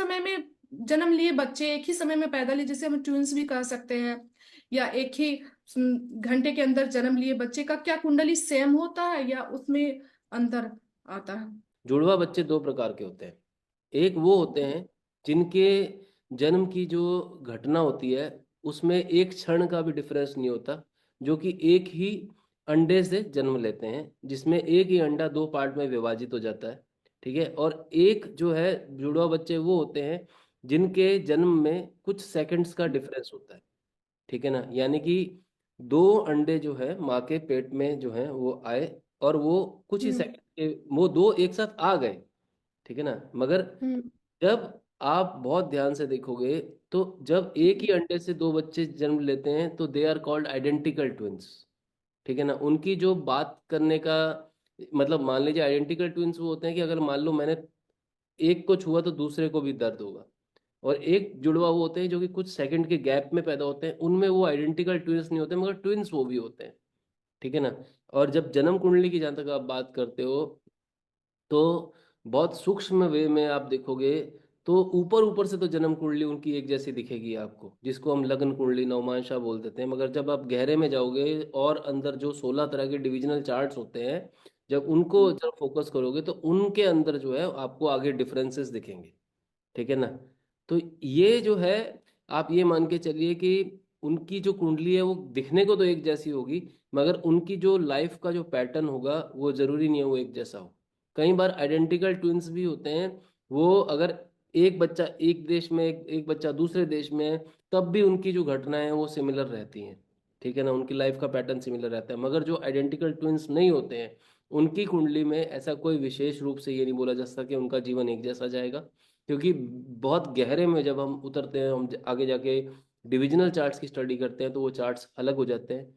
समय में जन्म लिए बच्चे, एक ही समय में पैदा लिए, जिसे हम ट्विंस भी कह सकते हैं, या एक ही घंटे के अंदर जन्म लिए बच्चे का क्या कुंडली सेम होता है या उसमें अंतर आता है? जुड़वा बच्चे दो प्रकार के होते हैं। एक वो होते हैं जिनके जन्म की जो घटना होती है उसमें एक क्षण का भी डिफरेंस नहीं होता, जो कि एक ही अंडे से जन्म लेते हैं, जिसमें एक ही अंडा दो पार्ट में विभाजित हो जाता है। ठीक है। और एक जो है जुड़वा बच्चे वो होते हैं जिनके जन्म में कुछ सेकंड्स का डिफरेंस होता है। ठीक है ना, यानी कि दो अंडे जो है माँ के पेट में जो है वो आए, और वो कुछ ही हम्म। सेकंड के वो दो एक साथ आ गए। ठीक है ना, मगर हम्म। जब आप बहुत ध्यान से देखोगे तो जब एक ही अंडे से दो बच्चे जन्म लेते हैं तो they are called identical twins. ठीक है ना, उनकी जो बात करने का मतलब, मान लीजिए आइडेंटिकल ट्विंस वो होते हैं कि अगर मान लो मैंने एक को छुआ तो दूसरे को भी दर्द होगा। और एक जुड़वा वो होते हैं जो कि कुछ सेकंड के गैप में पैदा होते हैं, उनमें वो आइडेंटिकल ट्विंस नहीं होते मगर ट्विंस वो भी होते हैं। ठीक है ना। और जब जन्म कुंडली की जहाँ तक आप बात करते हो तो बहुत सूक्ष्म वे में आप देखोगे तो ऊपर ऊपर से तो जन्म कुंडली उनकी एक जैसी दिखेगी आपको, जिसको हम लग्न कुंडली नवमांशा बोल देते हैं। मगर जब आप गहरे में जाओगे और अंदर जो 16 तरह के डिविजनल चार्ट्स होते हैं, जब उनको जब फोकस करोगे तो उनके अंदर जो है आपको आगे डिफरेंसेस दिखेंगे। ठीक है ना। तो ये जो है, आप ये मान के चलिए कि उनकी जो कुंडली है वो दिखने को तो एक जैसी होगी, मगर उनकी जो लाइफ का जो पैटर्न होगा वो जरूरी नहीं है वो एक जैसा हो। कई बार आइडेंटिकल ट्विंस भी होते हैं। वो अगर एक बच्चा एक देश में, एक बच्चा दूसरे देश में है, तब भी उनकी जो घटनाएं हैं वो सिमिलर रहती हैं। ठीक है ना, उनकी लाइफ का पैटर्न सिमिलर रहता है। मगर जो आइडेंटिकल ट्विंस नहीं होते हैं उनकी कुंडली में ऐसा कोई विशेष रूप से ये नहीं बोला जा सकता कि उनका जीवन एक जैसा जाएगा, क्योंकि बहुत गहरे में जब हम उतरते हैं, हम आगे जाके डिविजनल चार्ट्स की स्टडी करते हैं तो वो चार्ट्स अलग हो जाते हैं।